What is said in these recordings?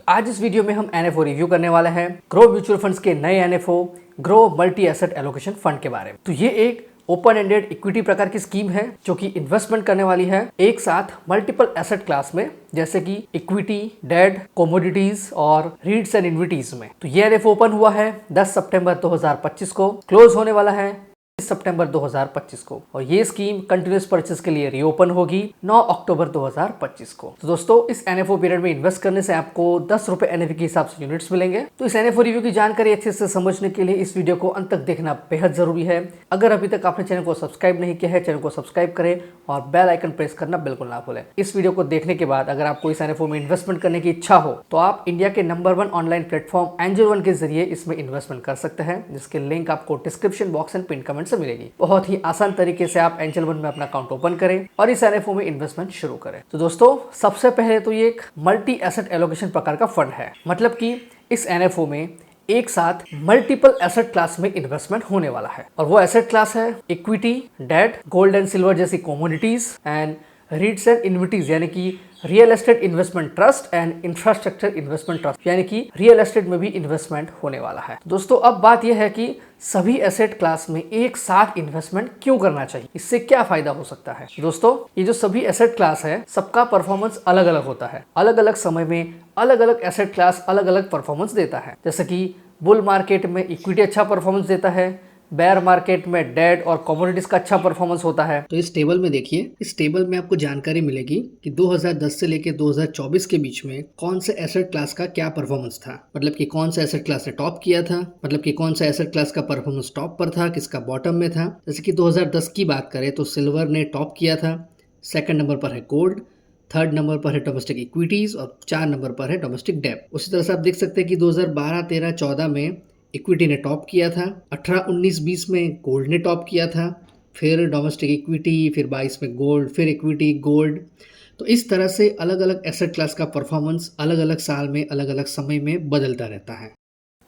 आज इस वीडियो में हम एनएफओ रिव्यू करने वाले हैं ग्रो म्यूचुअल फंड्स के नए NFO grow multi asset allocation fund के बारे में। तो ये एक ओपन एंडेड इक्विटी प्रकार की स्कीम है जो कि इन्वेस्टमेंट करने वाली है एक साथ मल्टीपल एसेट क्लास में, जैसे कि इक्विटी, डेट, कमोडिटीज और रीट्स एंड इन्विटीज में। तो ये एनएफओ ओपन हुआ है 10 सितंबर 2025 को, क्लोज होने वाला है सितंबर 2025 को, और ये स्कीम कंटिन्यूस परचेस के लिए रीओपन होगी 9 अक्टूबर 2025 को। तो दोस्तों, इस एनएफओ पीरियड में इन्वेस्ट करने से आपको 10 रुपए एनएफओ के हिसाब से यूनिट्स मिलेंगे। तो इस एनएफओ रिव्यू की जानकारी अच्छे से समझने के लिए इस वीडियो को अंत तक देखना बेहद जरूरी है। अगर अभी तक आपने चैनल को सब्सक्राइब नहीं किया है, चैनल को सब्सक्राइब करें और बेल आइकन प्रेस करना बिल्कुल ना भूलें। इस वीडियो को देखने के बाद अगर आपको इस एनएफओ में इन्वेस्टमेंट करने की इच्छा हो तो आप इंडिया के number 1 online platform angel one के जरिए इसमें इन्वेस्टमेंट कर सकते हैं, जिसके लिंक आपको description box and pin comment से मिलेगी। बहुत ही आसान तरीके से आप एंजल वन में अपना अकाउंट ओपन करें और इस एनएफओ में इन्वेस्टमेंट शुरू करें। तो दोस्तों, सबसे पहले तो ये एक मल्टी एसेट एलोकेशन प्रकार का फंड है, मतलब कि इस एनएफओ में एक साथ मल्टीपल एसेट क्लास में इन्वेस्टमेंट होने वाला है। और वो एसेट क्लास है equity, debt, gold and silver जैसी commodities and REITs and InvITs, यानी कि real estate investment trust and infrastructure investment trust, यानी कि रियल एस्टेट में भी इन्वेस्टमेंट होने वाला है। दोस्तों, अब बात यह है कि सभी एसेट क्लास में एक साथ इन्वेस्टमेंट क्यों करना चाहिए, इससे क्या फायदा हो सकता है। दोस्तों, ये जो सभी एसेट क्लास है, सबका परफॉर्मेंस अलग अलग होता है। अलग अलग समय में अलग अलग एसेट क्लास अलग अलग परफॉर्मेंस देता है। जैसे कि बुल मार्केट में इक्विटी अच्छा परफॉर्मेंस देता है, बेयर मार्केट में डेट और कमोडिटीज का अच्छा परफॉर्मेंस होता है। तो इस टेबल में देखिए, इस टेबल में आपको जानकारी मिलेगी कि 2010 से लेकर 2024 के बीच में कौन से एसेट क्लास का क्या परफॉर्मेंस था। मतलब कि कौन सा एसेट क्लास ने टॉप किया था, मतलब कि कौन सा एसेट क्लास का परफॉर्मेंस टॉप पर था, किसका बॉटम में था। जैसे कि 2010 की बात करें तो सिल्वर ने टॉप किया था, सेकंड नंबर पर है गोल्ड, थर्ड नंबर पर है डोमेस्टिक इक्विटीज और 4 नंबर पर है डोमेस्टिक डेट। उसी तरह से आप देख सकते हैं कि 2012, 13, 14 में इक्विटी ने टॉप किया था, 18, 19, 20 में गोल्ड ने टॉप किया था, फिर डोमेस्टिक इक्विटी, फिर 22 में गोल्ड, फिर इक्विटी, गोल्ड। तो इस तरह से अलग अलग एसेट क्लास का परफॉर्मेंस अलग अलग साल में अलग अलग समय में बदलता रहता है।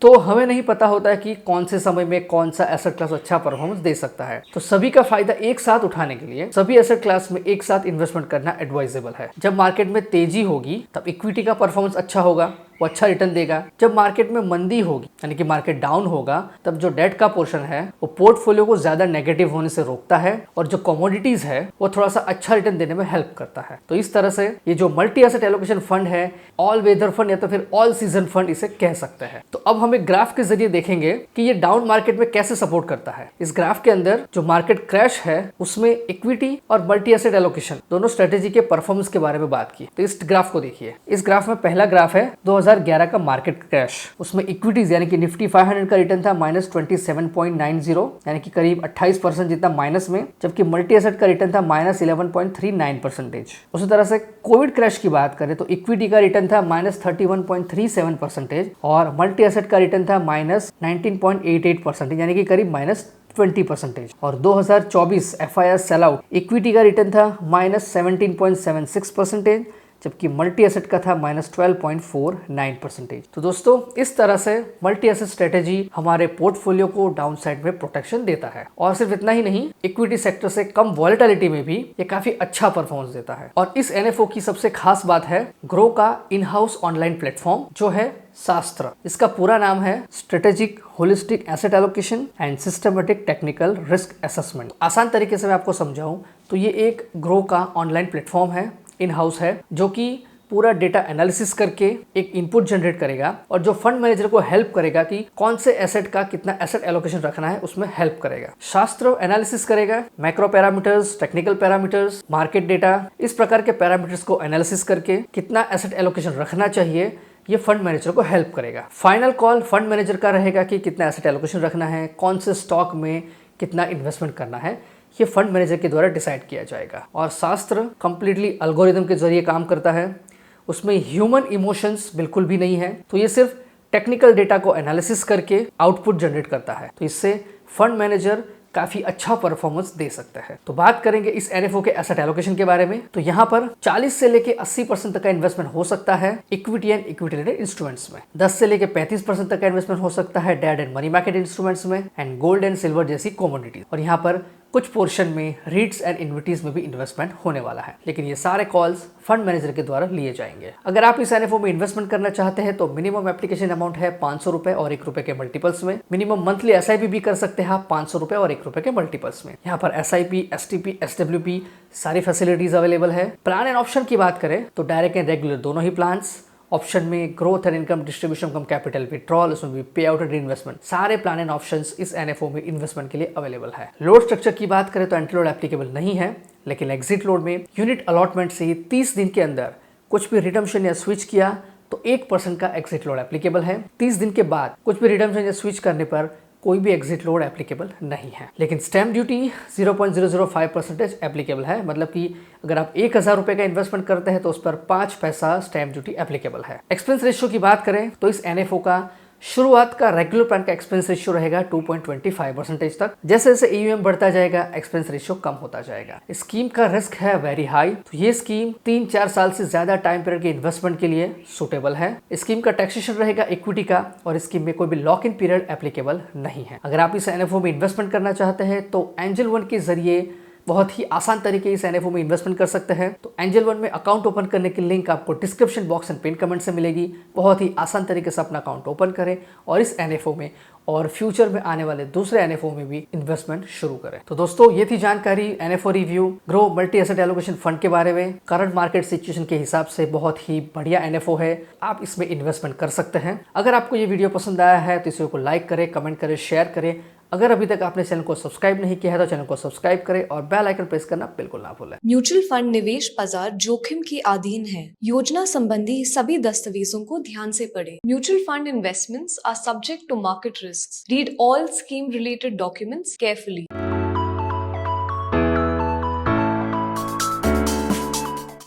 तो हमें नहीं पता होता है कि कौन से समय में कौन सा एसेट क्लास अच्छा परफॉर्मेंस दे सकता है। तो सभी का फायदा एक साथ उठाने के लिए सभी एसेट क्लास में एक साथ इन्वेस्टमेंट करना एडवाइजेबल है। जब मार्केट में तेजी होगी तब इक्विटी का परफॉर्मेंस अच्छा होगा, वो अच्छा रिटर्न देगा। जब मार्केट में मंदी होगी, यानी कि मार्केट डाउन होगा, तब जो डेट का पोर्शन है वो पोर्टफोलियो को ज्यादा नेगेटिव होने से रोकता है, और जो कमोडिटीज है वो थोड़ा सा अच्छा रिटर्न देने में हेल्प करता है। तो इस तरह से ये जो मल्टी एसेट एलोकेशन फंड है, ऑल वेदर फंड या तो फिर ऑल सीजन फंड इसे कह सकते हैं। तो अब हम एक ग्राफ के जरिए देखेंगे कि ये डाउन मार्केट में कैसे सपोर्ट करता है। इस ग्राफ के अंदर जो मार्केट क्रैश है उसमें इक्विटी और मल्टी एसेट एलोकेशन दोनों स्ट्रेटेजी के परफॉर्मेंस के बारे में बात की। तो इस ग्राफ को देखिए, इस ग्राफ में पहला ग्राफ है 2011 का मार्केट क्रैश। उसमें इक्विटीज यानी कि निफ्टी 500 का रिटर्न था -27.90, यानी कि करीब 28% जितना माइनस में, जबकि मल्टी एसेट का रिटर्न था -11.39%। उसी तरह से कोविड क्रैश की बात करें तो इक्विटी का रिटर्न था -31.37% और मल्टी एसेट का रिटर्न था -19.88%, यानी कि करीब -20%। और 2024 FIR सेल आउट इक्विटी का रिटर्न था -17.76%, जबकि मल्टी एसेट का था -12.49%। तो दोस्तों, इस तरह से मल्टी एसेट स्ट्रेटेजी हमारे पोर्टफोलियो को डाउन साइड में प्रोटेक्शन देता है। और सिर्फ इतना ही नहीं, इक्विटी सेक्टर से कम वॉलेटिलिटी में भी ये काफी अच्छा परफॉर्मेंस देता है। और इस एनएफओ की सबसे खास बात है ग्रो का इन हाउस ऑनलाइन प्लेटफॉर्म जो है शास्त्र। इसका पूरा नाम है strategic holistic asset allocation and systematic technical risk assessment. आसान तरीके से मैं आपको समझाऊं तो ये एक ग्रो का ऑनलाइन प्लेटफॉर्म है, इन हाउस है, जो कि पूरा डेटा एनालिसिस करके एक इनपुट जनरेट करेगा और जो फंड मैनेजर को हेल्प करेगा कि कौन से एसेट का कितना एसेट एलोकेशन रखना है उसमें हेल्प करेगा। शास्त्र एनालिसिस करेगा macro parameters, technical parameters, market data, इस प्रकार के पैरामीटर्स को एनालिसिस करके कितना एसेट एलोकेशन रखना चाहिए ये फंड मैनेजर को हेल्प करेगा। फाइनल कॉल फंड मैनेजर का रहेगा कि कितना एसेट एलोकेशन रखना है, कौन से स्टॉक में कितना इन्वेस्टमेंट करना है, ये फंड मैनेजर के द्वारा डिसाइड किया जाएगा। और शास्त्र कंप्लीटली अल्गोरिदम के जरिए काम करता है, उसमें ह्यूमन इमोशंस बिल्कुल भी नहीं है। तो ये सिर्फ टेक्निकल डेटा को एनालिसिस करके आउटपुट जनरेट करता है। तो इससे फंड मैनेजर काफी अच्छा परफॉर्मेंस दे सकता है। तो बात करेंगे इस एनएफओ के एसेट एलोकेशन के बारे में। तो यहाँ पर 40 से लेके 80% तक का इन्वेस्टमेंट हो सकता है equity and equity related instruments में, 10 से लेके 35% तक का इन्वेस्टमेंट हो सकता है debt and money market instruments में एंड गोल्ड एंड सिल्वर जैसी कमोडिटी। और यहाँ पर कुछ पोर्शन में रीट्स एंड इन्विटीज में भी इन्वेस्टमेंट होने वाला है, लेकिन ये सारे कॉल्स फंड मैनेजर के द्वारा लिए जाएंगे। अगर आप इस एनएफओ में इन्वेस्टमेंट करना चाहते हैं तो मिनिमम एप्लीकेशन अमाउंट है 500 रुपए और ₹1 के मल्टीपल्स में। मिनिमम मंथली एसआईपी भी कर सकते हैं आप 500 रुपए और ₹1 के मल्टीपल्स में। यहाँ पर एसआईपी, एसटीपी, एसडब्ल्यूपी सारी फैसिलिटीज अवेलेबल है। प्लान एंड ऑप्शन की बात करें तो डायरेक्ट एंड रेगुलर दोनों ही प्लान्स, ऑप्शन में growth and income distribution come capital withdrawal, उसमें भी पे आउट एंड इन्वेस्टमेंट, सारे प्लान एंड ऑप्शंस इस एनएफओ में इन्वेस्टमेंट के लिए अवेलेबल है। लोड स्ट्रक्चर की बात करें तो एंट्री लोड एप्लीकेबल नहीं है, लेकिन एग्जिट लोड में यूनिट अलॉटमेंट से 30 दिन के अंदर कुछ भी रिडम्पशन या स्विच किया तो 1% का एग्जिट लोड एप्लीकेबल है। 30 दिन के बाद कुछ भी रिडम्पशन या स्विच करने पर कोई भी एग्जिट लोड एप्लीकेबल नहीं है। लेकिन स्टैम्प ड्यूटी 0.005% एप्लीकेबल है, मतलब कि अगर आप 1000 रुपए का इन्वेस्टमेंट करते हैं तो उस पर 5 पैसा स्टैम्प ड्यूटी एप्लीकेबल है। एक्सपेंस रेशियो की बात करें तो इस एनएफओ का शुरुआत का रेगुलर प्लान का एक्सपेंस रेशियो रहेगा 2.25% तक। जैसे जैसे ईयूएम बढ़ता जाएगा एक्सपेंस रेशियो कम होता जाएगा। स्कीम का रिस्क है वेरी हाई, तो ये स्कीम 3-4 साल से ज्यादा टाइम पीरियड के इन्वेस्टमेंट के लिए सुटेबल है। स्कीम का टैक्सेशन रहेगा इक्विटी का और स्कीम में कोई भी लॉक इन पीरियड एप्लीकेबल नहीं है। अगर आप इस एनएफओ में इन्वेस्टमेंट करना चाहते हैं तो एंजल वन के जरिए बहुत ही आसान तरीके इस एनएफओ में इन्वेस्टमेंट कर सकते हैं। तो एंजल वन में अकाउंट ओपन करने की लिंक आपको description box and pin comment से मिलेगी। बहुत ही आसान तरीके से अपना अकाउंट ओपन करें और इस एनएफओ में और फ्यूचर में आने वाले दूसरे एनएफओ में भी इन्वेस्टमेंट शुरू करें। तो दोस्तों ये थी जानकारी NFO review grow multi asset allocation fund के बारे में। करंट मार्केट सिचुएशन के हिसाब से बहुत ही बढ़िया एनएफओ है, आप इसमें इन्वेस्टमेंट कर सकते हैं। अगर आपको ये वीडियो पसंद आया है तो इस वीडियो को लाइक करें, कमेंट करें, शेयर करें। अगर अभी तक आपने चैनल को सब्सक्राइब नहीं किया है तो चैनल को सब्सक्राइब करें और बेल आइकन प्रेस करना बिल्कुल ना भूलें। म्यूचुअल फंड निवेश बाजार जोखिम के अधीन है। योजना संबंधी सभी दस्तावेजों को ध्यान से पढ़ें। Mutual fund investments are subject to market risk. Read all scheme related documents carefully.